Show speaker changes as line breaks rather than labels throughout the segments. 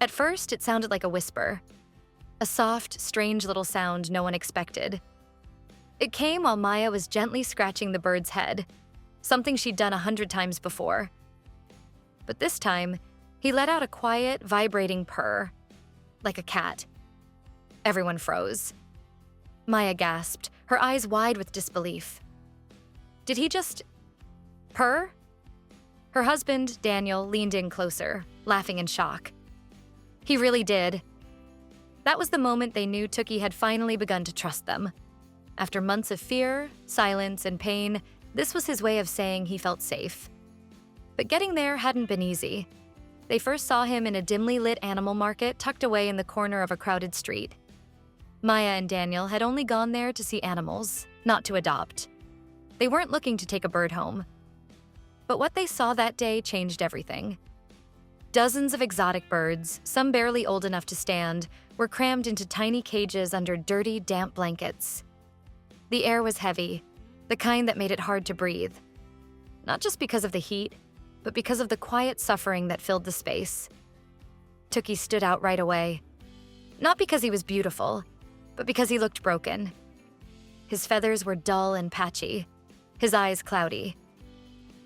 At first, it sounded like a whisper, a soft, strange little sound no one expected. It came while Maya was gently scratching the bird's head, something she'd done 100 times before. But this time, he let out a quiet, vibrating purr, like a cat. Everyone froze. Maya gasped, her eyes wide with disbelief. Did he just purr? Her husband, Daniel, leaned in closer, laughing in shock. He really did. That was the moment they knew Toucan had finally begun to trust them. After months of fear, silence, and pain, this was his way of saying he felt safe. But getting there hadn't been easy. They first saw him in a dimly lit animal market tucked away in the corner of a crowded street. Maya and Daniel had only gone there to see animals, not to adopt. They weren't looking to take a bird home. But what they saw that day changed everything. Dozens of exotic birds, some barely old enough to stand, were crammed into tiny cages under dirty, damp blankets. The air was heavy, the kind that made it hard to breathe. Not just because of the heat, but because of the quiet suffering that filled the space. Toucan stood out right away. Not because he was beautiful, but because he looked broken. His feathers were dull and patchy, his eyes cloudy.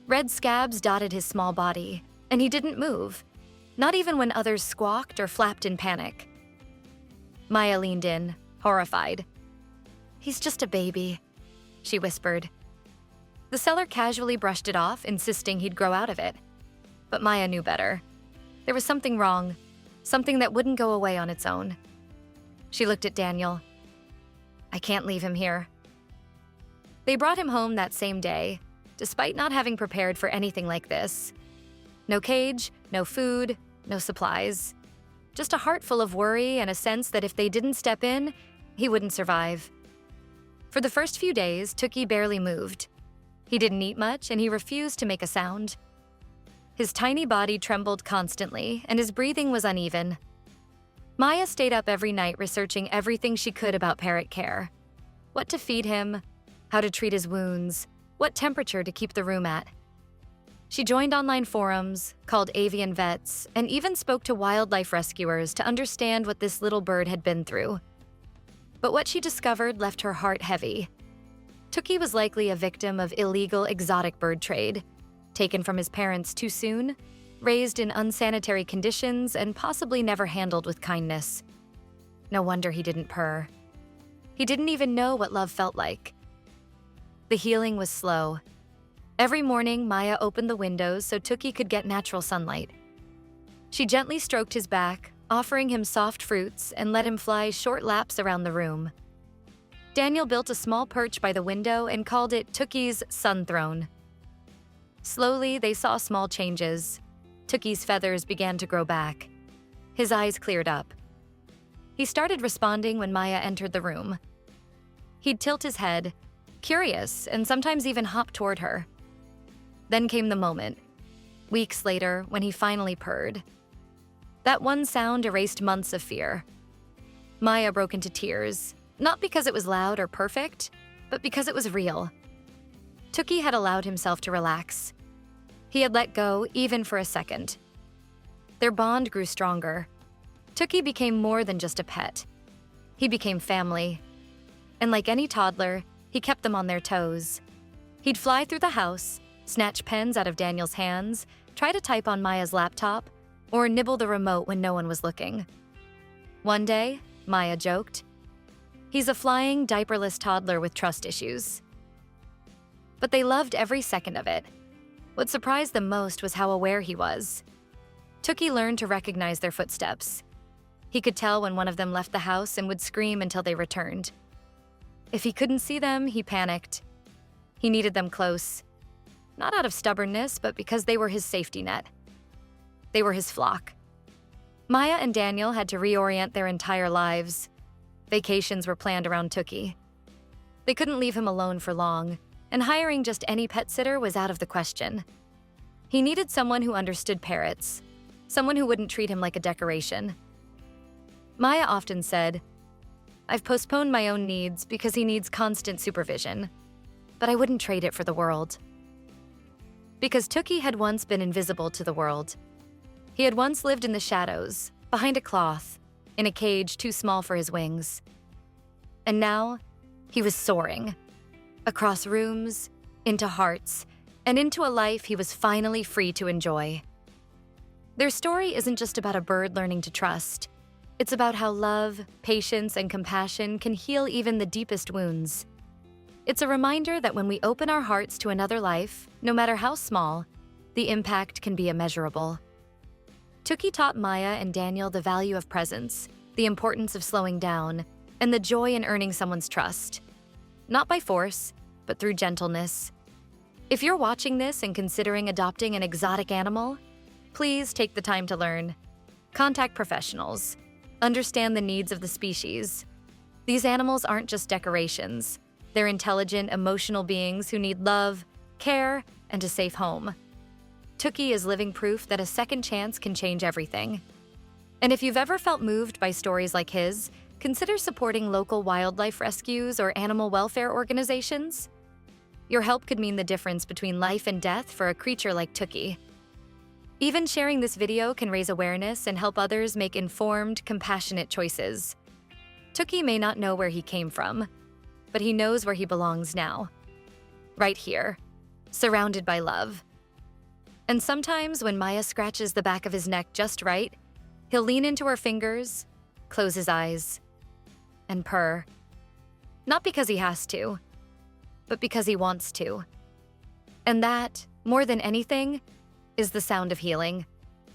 Red scabs dotted his small body, and he didn't move, not even when others squawked or flapped in panic. Maya leaned in, horrified. "He's just a baby," she whispered. The seller casually brushed it off, insisting he'd grow out of it. But Maya knew better. There was something wrong, something that wouldn't go away on its own. She looked at Daniel. "I can't leave him here." They brought him home that same day, despite not having prepared for anything like this. No cage, no food, no supplies. Just a heart full of worry and a sense that if they didn't step in, he wouldn't survive. For the first few days, Toucan barely moved. He didn't eat much, and he refused to make a sound. His tiny body trembled constantly, and his breathing was uneven. Maya stayed up every night researching everything she could about parrot care. What to feed him, how to treat his wounds, what temperature to keep the room at. She joined online forums, called avian vets, and even spoke to wildlife rescuers to understand what this little bird had been through. But what she discovered left her heart heavy. Toucan was likely a victim of illegal exotic bird trade, taken from his parents too soon, raised in unsanitary conditions, and possibly never handled with kindness. No wonder he didn't purr. He didn't even know what love felt like. The healing was slow. Every morning, Maya opened the windows so Toucan could get natural sunlight. She gently stroked his back, offering him soft fruits, and let him fly short laps around the room. Daniel built a small perch by the window and called it Toucan's sun throne. Slowly, they saw small changes. Toucan's feathers began to grow back. His eyes cleared up. He started responding when Maya entered the room. He'd tilt his head, curious, and sometimes even hop toward her. Then came the moment, weeks later, when he finally purred. That one sound erased months of fear. Maya broke into tears, not because it was loud or perfect, but because it was real. Toucan had allowed himself to relax. He had let go even for a second. Their bond grew stronger. Toucan became more than just a pet. He became family. And like any toddler, he kept them on their toes. He'd fly through the house, snatch pens out of Daniel's hands, try to type on Maya's laptop, or nibble the remote when no one was looking. One day, Maya joked, "He's a flying, diaperless toddler with trust issues." But they loved every second of it. What surprised them most was how aware he was. Toucan learned to recognize their footsteps. He could tell when one of them left the house and would scream until they returned. If he couldn't see them, he panicked. He needed them close. Not out of stubbornness, but because they were his safety net. They were his flock. Maya and Daniel had to reorient their entire lives. Vacations were planned around Toucan. They couldn't leave him alone for long, and hiring just any pet sitter was out of the question. He needed someone who understood parrots, someone who wouldn't treat him like a decoration. Maya often said, "I've postponed my own needs because he needs constant supervision, but I wouldn't trade it for the world." Because Toucan had once been invisible to the world. He had once lived in the shadows, behind a cloth, in a cage too small for his wings. And now, he was soaring. Across rooms, into hearts, and into a life he was finally free to enjoy. Their story isn't just about a bird learning to trust. It's about how love, patience, and compassion can heal even the deepest wounds. It's a reminder that when we open our hearts to another life, no matter how small, the impact can be immeasurable. Toucan taught Maya and Daniel the value of presence, the importance of slowing down, and the joy in earning someone's trust. Not by force, but through gentleness. If you're watching this and considering adopting an exotic animal, please take the time to learn. Contact professionals. Understand the needs of the species. These animals aren't just decorations. They're intelligent, emotional beings who need love, care, and a safe home. Toucan is living proof that a second chance can change everything. And if you've ever felt moved by stories like his, consider supporting local wildlife rescues or animal welfare organizations. Your help could mean the difference between life and death for a creature like Toucan. Even sharing this video can raise awareness and help others make informed, compassionate choices. Toucan may not know where he came from, but he knows where he belongs now. Right here, surrounded by love. And sometimes when Maya scratches the back of his neck just right, he'll lean into her fingers, close his eyes, and purr. Not because he has to, but because he wants to. And that, more than anything, is the sound of healing.